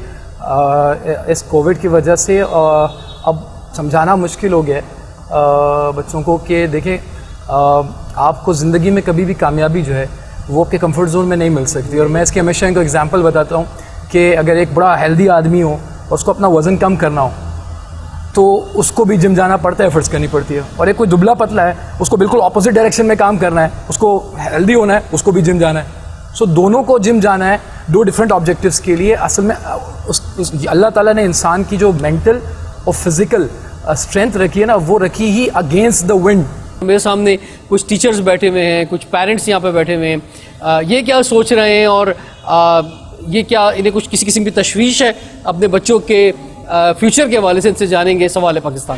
اس کووڈ کی وجہ سے اب سمجھانا مشکل ہو گیا ہے بچوں کو کہ دیکھیں آپ کو زندگی میں کبھی بھی کامیابی جو ہے وہ آپ کے کمفرٹ زون میں نہیں مل سکتی. اور میں اس کے ہمیشہ ان کو ایگزامپل بتاتا ہوں کہ اگر ایک بڑا ہیلدی آدمی ہو اور اس کو اپنا وزن کم کرنا ہو تو اس کو بھی جم جانا پڑتا ہے, ایفرٹس کرنی پڑتی ہے. اور ایک کوئی دبلا پتلا ہے, اس کو بالکل اپوزٹ ڈائریکشن میں کام کرنا ہے, اس کو ہیلدی ہونا ہے, اس کو بھی جم جانا ہے. سو دونوں کو جم جانا ہے, دو ڈفرینٹ آبجیکٹیوس کے لیے. اصل میں اللہ تعالیٰ نے انسان کی جو مینٹل اور فزیکل اسٹرینتھ رکھی ہے نا, وہ رکھی ہی اگینسٹ دا ونڈ. میرے سامنے کچھ ٹیچرز بیٹھے ہوئے ہیں, کچھ پیرنٹس یہاں پہ بیٹھے ہوئے ہیں. یہ کیا سوچ رہے ہیں, اور یہ کیا انہیں کچھ کسی قسم کی تشویش ہے اپنے بچوں کے فیوچر کے حوالے سے, ان سے جانیں گے سوال پاکستان.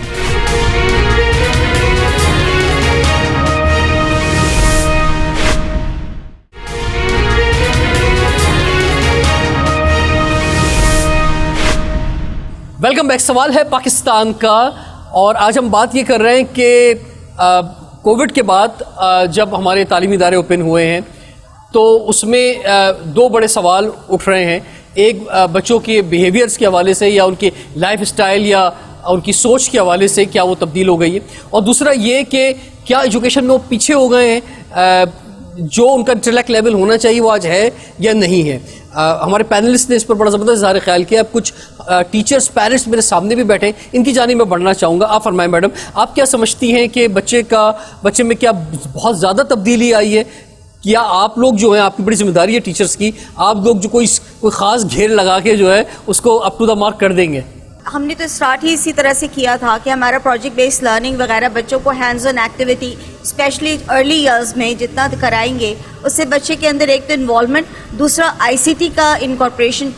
Welcome back. سوال ہے پاکستان کا, اور آج ہم بات یہ کر رہے ہیں کہ کووڈ کے بعد جب ہمارے تعلیمی ادارے اوپن ہوئے ہیں تو اس میں دو بڑے سوال اٹھ رہے ہیں. ایک بچوں کے بیہیویئرس کے حوالے سے, یا ان کے لائف اسٹائل یا ان کی سوچ کے حوالے سے کیا وہ تبدیل ہو گئی ہے, اور دوسرا یہ کہ کیا ایجوکیشن میں وہ پیچھے ہو گئے ہیں, جو ان کا انٹلیکٹ لیول ہونا چاہیے وہ آج ہے یا نہیں ہے. ہمارے پینلسٹ نے اس پر بڑا زبردست اظہار خیال کیا. اب کچھ ٹیچرز پیرنٹس میرے سامنے بھی بیٹھے ہیں, ان کی جانب میں بڑھنا چاہوں گا. آپ فرمائیں میڈم, آپ کیا سمجھتی ہیں کہ بچے میں کیا بہت زیادہ تبدیلی آئی ہے, یا آپ لوگ جو ہیں, آپ کی بڑی ذمہ داری ہے ٹیچرز کی, آپ لوگ جو کوئی خاص گھیر لگا کے جو ہے اس کو اپ ٹو دا مارک کر دیں گے؟ ہم نے تو اسٹارٹ ہی اسی طرح سے کیا تھا کہ ہمارا پروجیکٹ بیس لرننگ وغیرہ بچوں کو hands on activity especially early years میں جتنا کرائیں گے اس سے بچے کے اندر ایک تو انوالومنٹ, دوسرا آئی سی ٹی کا انکارپوریشن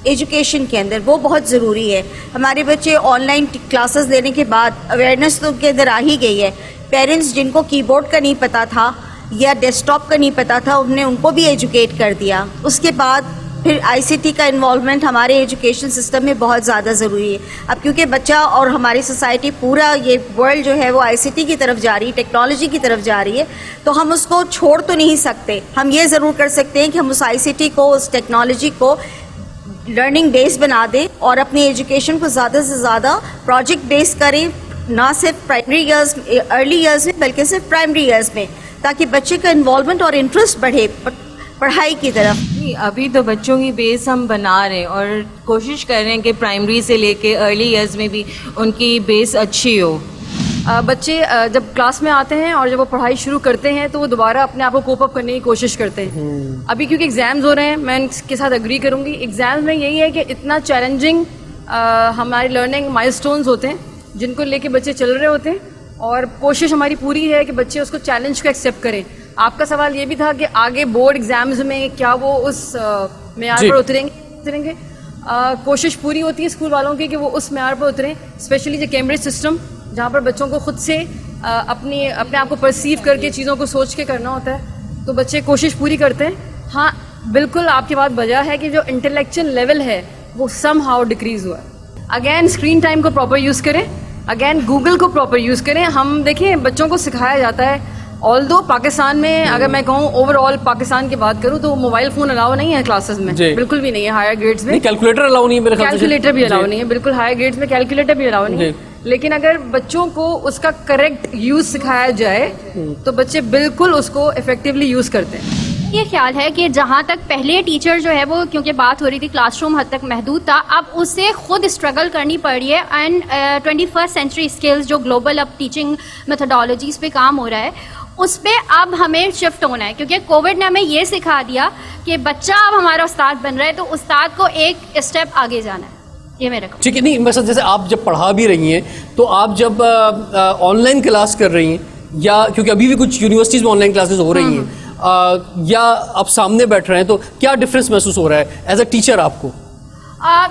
ایجوکیشن کے اندر وہ بہت ضروری ہے. ہمارے بچے آن لائن کلاسز لینے کے بعد اویئرنیس تو ان کے اندر آ ہی گئی ہے. پیرنٹس جن کو کی بورڈ کا نہیں پتہ تھا یا ڈیسک ٹاپ کا نہیں پتہ تھا, انہوں نے ان کو بھی ایجوکیٹ کر دیا. اس کے بعد پھر آئی سی ٹی کا انوالومنٹ ہمارے ایجوکیشن سسٹم میں بہت زیادہ ضروری ہے. اب کیونکہ بچہ اور ہماری سوسائٹی پورا یہ ورلڈ جو ہے وہ آئی سی ٹی کی طرف جا رہی ہے, ٹیکنالوجی کی طرف جا رہی ہے, تو ہم اس کو چھوڑ تو نہیں سکتے. ہم یہ ضرور کر سکتے ہیں کہ ہم اس آئی سی ٹی کو, اس ٹیکنالوجی کو لرننگ بیس بنا دیں اور اپنی ایجوکیشن کو زیادہ سے زیادہ پروجیکٹ بیس کریں, نہ صرف پرائمری ایئرز ارلی ایئرز میں بلکہ صرف پرائمری ایئرز میں, تاکہ بچے کا انوالومنٹ اور انٹرسٹ بڑھے پڑھائی کی طرف. ابھی تو بچوں کی بیس ہم بنا رہے ہیں اور کوشش کر رہے ہیں کہ پرائمری سے لے کے ارلی ایئرز میں بھی ان کی بیس اچھی ہو. بچے جب کلاس میں آتے ہیں اور جب وہ پڑھائی شروع کرتے ہیں تو وہ دوبارہ اپنے آپ کو کوپ اپ کرنے کی کوشش کرتے ہیں. ابھی کیونکہ ایگزامز ہو رہے ہیں, میں اس کے ساتھ اگری کروں گی, ایگزامز میں یہی ہے کہ اتنا چیلنجنگ ہماری لرننگ مائل سٹونز ہوتے ہیں جن کو لے کے بچے چل رہے ہوتے ہیں, اور کوشش ہماری پوری ہے کہ بچے اس کو چیلنج کو ایکسیپٹ کریں. آپ کا سوال یہ بھی تھا کہ آگے بورڈ ایگزامز میں کیا وہ اس معیار پر اتریں گے. کوشش پوری ہوتی ہے اسکول والوں کی کہ وہ اس معیار پر اتریں, اسپیشلی جو کیمبرج سسٹم جہاں پر بچوں کو خود سے اپنے آپ کو پرسیو کر کے چیزوں کو سوچ کے کرنا ہوتا ہے, تو بچے کوشش پوری کرتے ہیں. ہاں بالکل آپ کی بات بجا ہے کہ جو انٹلیکچوئل لیول ہے وہ سم ہاؤ ڈکریز ہوا ہے. اگین اسکرین ٹائم کو پراپر یوز کریں, اگین گوگل کو پراپر یوز کریں. ہم دیکھیں بچوں کو سکھایا جاتا ہے, آل دو پاکستان میں اگر میں کہوں اوور آل پاکستان کی بات کروں تو موبائل فون الاؤ نہیں ہے کلاسز میں, بالکل بھی نہیں ہے. ہائر گریڈز میں کیلکولیٹر الاؤ نہیں ہے, میرے خیال سے کیلکولیٹر بھی الاؤ نہیں ہے, بالکل ہائر گریڈز میں کیلکولیٹر بھی الاؤ نہیں ہے. لیکن اگر بچوں کو اس کا کریکٹ یوز سکھایا جائے تو بچے بالکل اس کو افیکٹولی یوز کرتے ہیں. یہ خیال ہے کہ جہاں تک پہلے ٹیچر جو ہے وہ کیونکہ بات ہو رہی تھی کلاس روم حد تک محدود تھا, اب اسے خود اسٹرگل کرنی پڑ رہی ہے. اینڈ 21st سینچری اسکلز جو گلوبل اب ٹیچنگ میتھڈالوجیز پہ کام ہو رہا ہے اس پہ اب ہمیں شفٹ ہونا ہے, کیونکہ کووڈ نے ہمیں یہ سکھا دیا کہ بچہ اب ہمارا استاد بن رہا ہے تو استاد کو ایک اسٹیپ آگے جانا ہے. یہ میرا ٹھیک ہے. نہیں مثلا جیسے آپ جب پڑھا بھی رہی ہیں تو آپ جب آن لائن کلاس کر رہی ہیں, یا کیونکہ ابھی بھی کچھ یونیورسٹیز میں آن لائن کلاسز ہو رہی ہیں, یا آپ سامنے بیٹھ رہے ہیں, تو کیا ڈفرینس محسوس ہو رہا ہے ایز اے ٹیچر آپ کو؟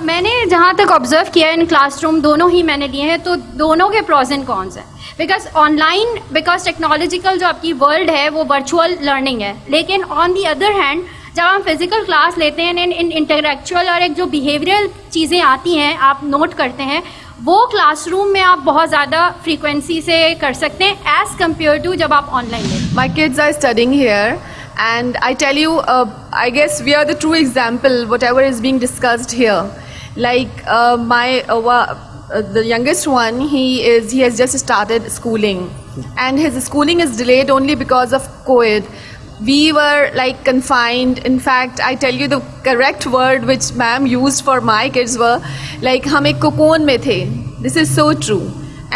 میں نے جہاں تک آبزرو کیا ہے ان کلاس روم دونوں ہی میں نے لیے ہیں, تو دونوں کے پروز اینڈ کونس ہیں. Because on line, because technological جو آپ کی ورلڈ ہے وہ ورچوئل لرننگ ہے, لیکن آن دی ادر ہینڈ جب ہم فزیکل کلاس لیتے ہیں انٹریکچوئل اور ایک جو بیہیویئرل چیزیں آتی ہیں آپ نوٹ کرتے ہیں, وہ کلاس روم میں آپ بہت زیادہ فریکوینسی سے کر سکتے ہیں ایز کمپیئر ٹو جب آپ آن لائن لیتے ہیں. My kids are studying here, and I tell you, I guess we are the true example, whatever is being discussed here. Like the youngest one, he has just started schooling, and his schooling is delayed only because of COVID. We were like confined. In fact, I tell you the correct word which ma'am used for my kids were like hum ek cocoon mein the. This is so true.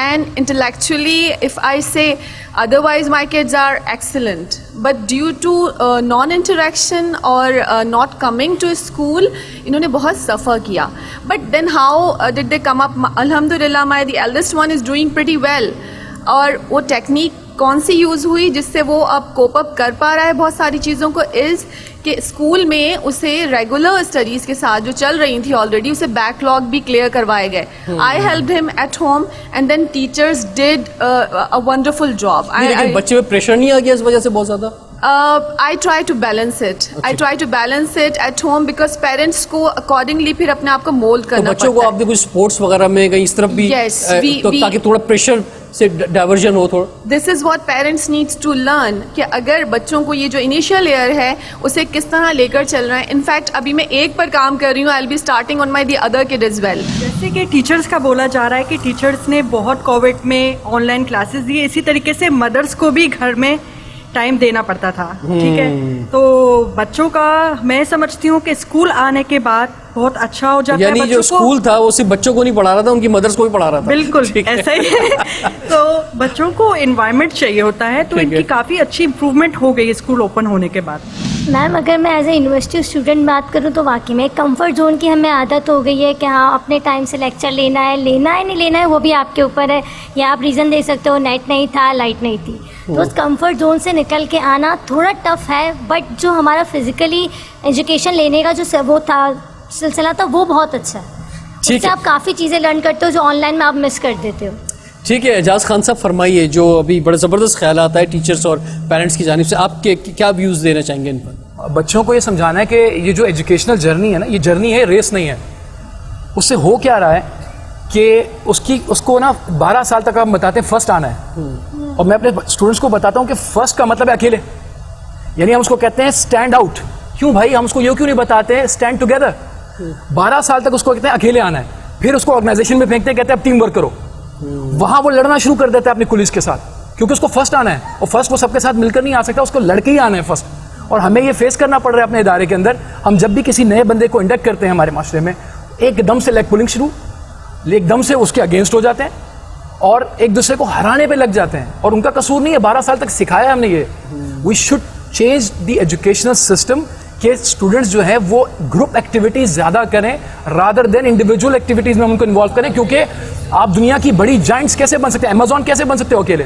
And intellectually, if I say otherwise, my kids are excellent, but due to non-interaction or not coming to school, انہوں نے بہت suffer کیا. But then how did they come up? Alhamdulillah, the eldest one is doing pretty well. اور وہ technique کون سی use ہوئی جس سے وہ اب کوپ اپ کر پا رہا ہے بہت ساری چیزوں کو, از کہ اسکول میں اسے ریگولر اسٹڈیز کے ساتھ جو چل رہی تھی آلریڈی, اسے بیک لاگ بھی کلیئر کروائے گئے. آئی ہیلپڈ ہم at home and then teachers did a wonderful job. لیکن بچے میں پریشر نہیں آ گیا اس وجہ سے بہت زیادہ؟ I try to balance it. I try to balance it at home because parents کو accordingly پھر اپنے آپ کو مولڈ کرنا پڑتا ہے. بچوں کو آپ نے کچھ اسپورٹس وغیرہ میں کہیں اس طرف بھی تاکہ تھوڑا پریشر سے ڈائیورژن ہو تھوڑا. This is what parents needs to learn کہ اگر بچوں کو یہ جو انیشیل ایئر ہے اسے کس طرح لے کر چل رہا ہے. انفیکٹ ابھی میں ایک پر کام کر رہی ہوں, I will be starting on my the other kid as well. جیسے کہ ٹیچرس کا بولا جا رہا ہے کہ ٹیچرس نے بہت کووڈ میں آن لائن کلاسز دیے, اسی طریقے سے مدرس کو بھی گھر میں ٹائم دینا پڑتا تھا. ٹھیک ہے, تو بچوں کا میں سمجھتی ہوں کہ اسکول آنے کے بعد بہت اچھا ہو جاتا ہے. یعنی جو اسکول تھا وہ صرف بچوں کو نہیں پڑھا رہا تھا, ان کی مدرس کو بھی پڑھا رہا تھا. بالکل ایسا ہی ہے. تو بچوں کو انوائرمنٹ چاہیے ہوتا ہے, تو ان کی کافی اچھی امپروومنٹ ہو گئی اسکول اوپن ہونے کے بعد. میم اگر میں ایز اے یونیورسٹی اسٹوڈنٹ بات کروں تو واقعی میں کمفرٹ زون کی ہمیں عادت ہو گئی ہے کہ ہاں اپنے ٹائم سے لیکچر لینا ہے نہیں لینا ہے, وہ بھی آپ کے اوپر ہے. یا آپ ریزن دے سکتے ہو نیٹ نہیں تھا, لائٹ نہیں تھی. تو اس کمفرٹ زون سے نکل کے آنا تھوڑا ٹف ہے, بٹ جو ہمارا فزیکلی ایجوکیشن لینے کا جو وہ تھا سلسلہ تھا وہ بہت اچھا ہے. اس سے آپ کافی چیزیں لرن کرتے ہو جو آن لائن میں آپ مس کر دیتے ہو. ٹھیک ہے, اعجاز خان صاحب فرمائیے, جو ابھی بڑا زبردست خیالات ہے ٹیچرس اور پیرنٹس کی جانب سے, آپ کے کیا ویوز دینا چاہیں گے ان پر؟ بچوں کو یہ سمجھانا ہے کہ یہ جو ایجوکیشنل جرنی ہے نا, یہ جرنی ہے, ریس نہیں ہے. اس سے ہو کیا رہا ہے کہ اس کو نا 12 سال تک آپ بتاتے ہیں فرسٹ آنا ہے, اور میں اپنے اسٹوڈنٹس کو بتاتا ہوں کہ فرسٹ کا مطلب ہے اکیلے. یعنی ہم اس کو کہتے ہیں اسٹینڈ آؤٹ. کیوں بھائی ہم اس کو یہ کیوں نہیں بتاتے ہیں اسٹینڈ ٹوگیدر؟ 12 سال تک اس کو کہتے ہیں اکیلے آنا ہے, پھر اس کو آرگنائزیشن میں پھینکتے ہیں, کہتے ہیں اب ٹیم ورک کرو. وہاں وہ لڑنا شروع کر دیتا ہے اپنے کولیز کے ساتھ, کیونکہ اس کو فرسٹ آنا ہے, اور فرسٹ وہ سب کے ساتھ مل کر نہیں آ سکتا, اس کو لڑ کے ہی آنا ہے فرسٹ. اور ہمیں یہ فیس کرنا پڑ رہا ہے اپنے ادارے کے اندر. ہم جب بھی کسی نئے بندے کو انڈکٹ کرتے ہیں ہمارے معاشرے میں, ایک دم سے لیگ پولنگ شروع, ایک دم سے اس کے اگینسٹ ہو جاتے ہیں اور ایک دوسرے کو ہرانے پہ لگ جاتے ہیں. اور ان کا قصور نہیں ہے, 12 سال تک سکھایا ہم نے یہ. We should change the educational system کہ اسٹوڈنٹس جو ہے وہ گروپ ایکٹیویٹیز زیادہ کریں رادر دین انڈیویجول ایکٹیویٹیز میں ان کو انوالو کریں. کیونکہ آپ دنیا کی بڑی جائنٹس کیسے بن سکتے ہیں؟ امیزون کیسے بن سکتے ہو اکیلے؟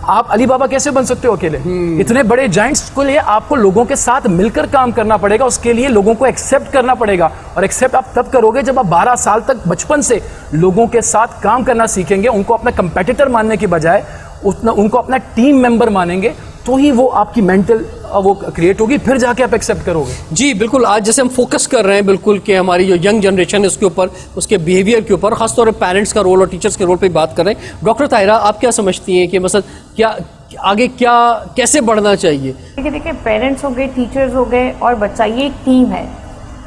آپ علی بابا کیسے بن سکتے ہو اکیلے؟ اتنے بڑے جائنٹس کے لیے آپ کو لوگوں کے ساتھ مل کر کام کرنا پڑے گا, اس کے لیے لوگوں کو ایکسیپٹ کرنا پڑے گا. اور ایکسیپٹ آپ تب کرو گے جب آپ 12 سال تک بچپن سے لوگوں کے ساتھ کام کرنا سیکھیں گے, ان کو اپنا کمپیٹیٹر ماننے کی بجائے ان کو اپنا ٹیم ممبر مانیں گے, تو ہی وہ آپ کی مینٹل وہ کریٹ ہوگی, پھر جا کے آپ ایکسیپٹ کرو گے. جی بالکل, آج جیسے ہم فوکس کر رہے ہیں بالکل کہ ہماری جو ینگ جنریشن ہے اس کے اوپر, اس کے بیہیویئر کے اوپر, خاص طور پہ پیرنٹس کا رول اور ٹیچرس کے رول پہ بات کر رہے ہیں. ڈاکٹر طاہرہ آپ کیا سمجھتی ہیں کہ مثلا کیا آگے کیسے بڑھنا چاہیے؟ دیکھیں پیرنٹس ہو گئے, ٹیچرز ہو گئے اور بچہ, یہ ایک ٹیم ہے.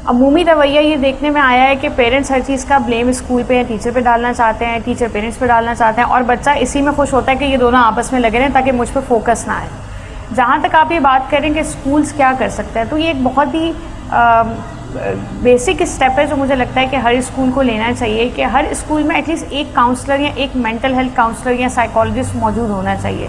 عمومی رویہ یہ دیکھنے میں آیا ہے کہ پیرنٹس ہر چیز کا بلیم اسکول پہ یا ٹیچر پہ ڈالنا چاہتے ہیں, ٹیچر پیرنٹس پہ ڈالنا چاہتے ہیں, اور بچہ اسی میں خوش ہوتا ہے کہ یہ دونوں آپس میں لگے رہیں تاکہ مجھ پہ فوکس نہ آئے. جہاں تک آپ یہ بات کریں کہ اسکولس کیا کر سکتے ہیں, تو یہ ایک بہت ہی بیسک اسٹیپ ہے جو مجھے لگتا ہے کہ ہر اسکول کو لینا چاہیے, کہ ہر اسکول میں ایٹ لیسٹ ایک کاؤنسلر یا ایک مینٹل ہیلتھ کاؤنسلر یا سائیکالوجسٹ موجود ہونا چاہیے.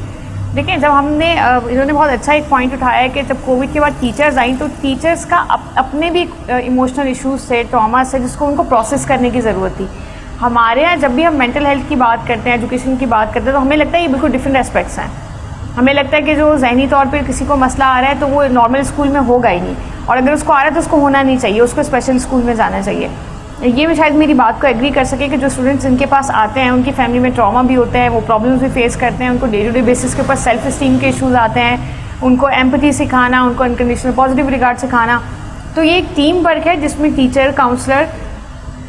دیکھیں جب ہم نے انہوں نے بہت اچھا ایک پوائنٹ اٹھایا ہے کہ جب کووڈ کے بعد ٹیچرز آئیں تو ٹیچرز کا اپنے بھی ایموشنل ایشوز سے, ٹراما سے, جس کو ان کو پروسیس کرنے کی ضرورت تھی. ہمارے یہاں جب بھی ہم مینٹل ہیلتھ کی بات کرتے ہیں, ایجوکیشن کی بات کرتے ہیں, تو ہمیں لگتا ہے یہ بالکل ڈفرینٹ اسپیکٹس ہیں. ہمیں لگتا ہے کہ جو ذہنی طور پہ کسی کو مسئلہ آ رہا ہے تو وہ نارمل اسکول میں ہوگا ہی نہیں, اور اگر اس کو آ رہا ہے تو اس کو ہونا نہیں چاہیے, اس کو اسپیشل اسکول میں جانا چاہیے. یہ بھی شاید میری بات کو ایگری کر سکے کہ جو اسٹوڈنٹس ان کے پاس آتے ہیں ان کی فیملی میں ٹراما بھی ہوتا ہے, وہ پرابلمس بھی فیس کرتے ہیں, ان کو ڈے ٹو ڈے بیسس کے اوپر سیلف اسٹیم کے ایشوز آتے ہیں, ان کو ایمپتھی سکھانا, ان کو انکنڈیشنل پازیٹیو ریگارڈ سکھانا. تو یہ ایک ٹیم ورک ہے جس میں ٹیچر, کاؤنسلر,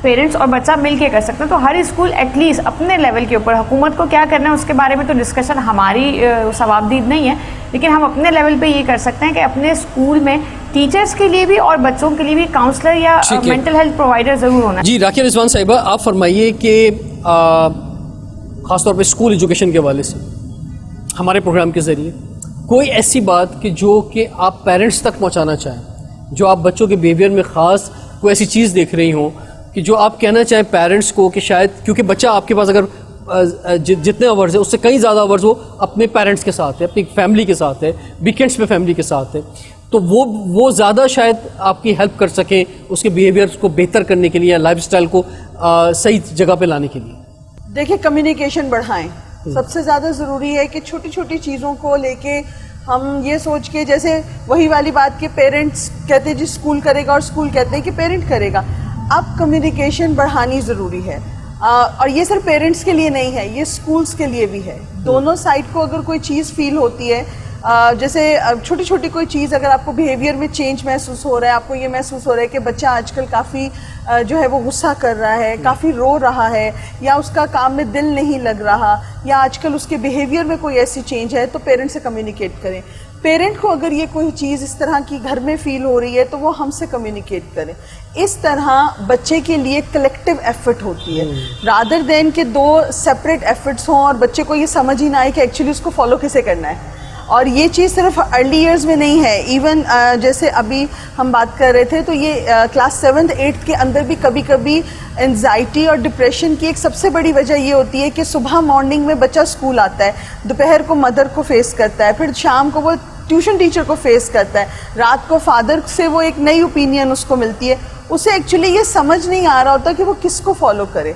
پیرنٹس اور بچہ مل کے کر سکتے ہیں. تو ہر اسکول ایٹ لیسٹ اپنے لیول کے اوپر, حکومت کو کیا کرنا ہے اس کے بارے میں تو ڈسکشن ہماری ثوابدید نہیں ہے, لیکن ہم اپنے لیول پہ یہ کر سکتے ہیں کہ اپنے اسکول میں ٹیچرس کے لیے بھی اور بچوں کے لیے بھی کاؤنسلر یا مینٹل ہیلتھ پرووائڈر ضرور ہونا. جی راقیہ رضوان صاحبہ, آپ فرمائیے کہ خاص طور پہ اسکول ایجوکیشن کے حوالے سے ہمارے پروگرام کے ذریعے کوئی ایسی بات کہ جو کہ آپ پیرنٹس تک پہنچانا چاہیں, جو آپ بچوں کے بیہیویئر میں خاص کوئی ایسی چیز دیکھ رہی ہوں کہ جو آپ کہنا چاہیں پیرنٹس کو کہ شاید کیونکہ بچہ آپ کے پاس اگر جتنے آورز ہے اس سے کئی زیادہ آورز وہ اپنے پیرنٹس کے ساتھ ہے, اپنی فیملی کے ساتھ ہے, ویکینڈس پہ فیملی کے ساتھ ہے, تو وہ زیادہ شاید آپ کی ہیلپ کر سکیں اس کے بیہیویئر کو بہتر کرنے کے لیے یا لائف اسٹائل کو صحیح جگہ پہ لانے کے لیے. دیکھیں کمیونیکیشن بڑھائیں, سب سے زیادہ ضروری ہے کہ چھوٹی چھوٹی چیزوں کو لے کے ہم یہ سوچ کے, جیسے وہی والی بات کہ پیرنٹس کہتے ہیں جی اسکول کرے گا اور اسکول کہتے ہیں کہ پیرنٹ کرے گا. اب کمیونیکیشن بڑھانی ضروری ہے, اور یہ صرف پیرنٹس کے لیے نہیں ہے, یہ اسکولس کے لیے بھی ہے. دونوں سائڈ کو اگر کوئی چیز فیل ہوتی ہے, جیسے چھوٹی چھوٹی کوئی چیز اگر آپ کو بیہیویئر میں چینج محسوس ہو رہا ہے, آپ کو یہ محسوس ہو رہا ہے کہ بچہ آج کل کافی جو ہے وہ غصہ کر رہا ہے, کافی رو رہا ہے, یا اس کا کام میں دل نہیں لگ رہا, یا آج کل اس کے بیہیویئر میں کوئی ایسی چینج ہے, تو پیرنٹ سے کمیونیکیٹ کریں. پیرنٹ کو اگر یہ کوئی چیز اس طرح کی گھر میں فیل ہو رہی ہے تو وہ ہم سے کمیونیکیٹ کریں. اس طرح بچے کے لیے کلیکٹیو ایفرٹ ہوتی ہے, رادر دین کہ دو سیپریٹ ایفرٹس ہوں اور بچے کو یہ سمجھ ہی نہ آئے کہ ایکچولی اس کو فالو کیسے کرنا ہے. اور یہ چیز صرف ارلی ایئرز میں نہیں ہے, ایون جیسے ابھی ہم بات کر رہے تھے تو یہ کلاس 7th 8th کے اندر بھی کبھی کبھی انزائٹی اور ڈپریشن کی ایک سب سے بڑی وجہ یہ ہوتی ہے کہ صبح مارننگ میں بچہ اسکول آتا ہے, دوپہر کو مدر کو فیس کرتا ہے, پھر شام کو وہ ٹیوشن ٹیچر کو فیس کرتا ہے, رات کو فادر سے وہ ایک نئی اوپینین اس کو ملتی ہے. اسے ایکچولی یہ سمجھ نہیں آ رہا ہوتا کہ وہ کس کو فالو کرے,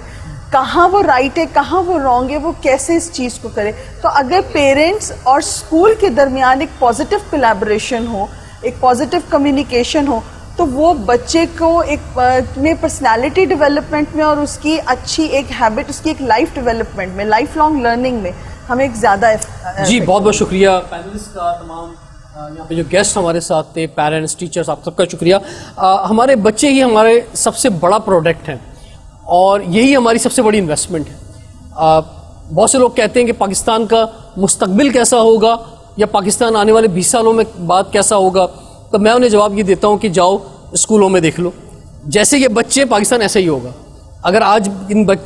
کہاں وہ رائٹ ہے کہاں وہ رانگ ہے, وہ کیسے اس چیز کو کرے. تو اگر پیرنٹس اور اسکول کے درمیان ایک پازیٹیو کولیبوریشن ہو, ایک پازیٹیو کمیونیکیشن ہو, تو وہ بچے کو ایک میں پرسنالٹی ڈیولپمنٹ میں اور اس کی اچھی ایک ہیبٹ, اس کی ایک لائف ڈیولپمنٹ میں, لائف لانگ لرننگ میں ہمیں ایک زیادہ. جی بہت بہت شکریہ پینلسٹ کا, تمام یہاں پہ جو گیسٹ ہمارے ساتھ تھے, پیرنٹس, ٹیچرس, آپ سب کا شکریہ. ہمارے بچے ہی ہمارے سب سے بڑا پروڈکٹ ہیں اور یہی ہماری سب سے بڑی انویسٹمنٹ ہے. بہت سے لوگ کہتے ہیں کہ پاکستان کا مستقبل کیسا ہوگا یا پاکستان آنے والے 20 سالوں میں بعد کیسا ہوگا, تو میں انہیں جواب یہ دیتا ہوں کہ جاؤ اسکولوں میں دیکھ لو, جیسے یہ بچے پاکستان ایسا ہی ہوگا. اگر آج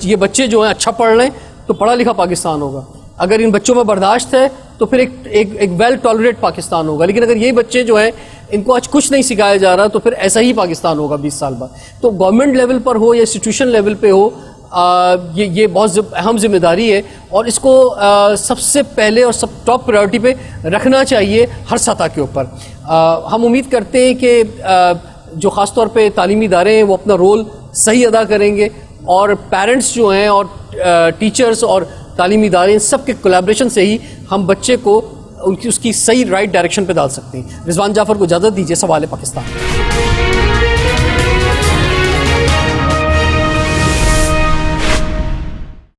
یہ بچے جو ہیں اچھا پڑھ رہے ہیں تو پڑھا لکھا پاکستان ہوگا. اگر ان بچوں میں برداشت ہے تو پھر ایک ویل ٹالریٹ پاکستان ہوگا. لیکن اگر یہ بچے جو ہیں ان کو آج کچھ نہیں سکھایا جا رہا تو پھر ایسا ہی پاکستان ہوگا 20 سال بعد. تو گورنمنٹ لیول پر ہو یا انسٹیٹیوشن لیول پہ ہو, یہ بہت اہم ذمہ داری ہے اور اس کو سب سے پہلے اور سب ٹاپ پرائیورٹی پہ رکھنا چاہیے ہر سطح کے اوپر. ہم امید کرتے ہیں کہ جو خاص طور پہ تعلیمی ادارے ہیں وہ اپنا رول صحیح ادا کریں گے, اور پیرنٹس جو ہیں اور ٹیچرز اور تعلیمی ادارے سب کے کولیبریشن سے ہی ہم بچے کو اس کی صحیح رائٹ ڈائریکشن پہ ڈال سکتے ہیں. رضوان جعفر کو اجازت دیجیے. سوال پاکستان.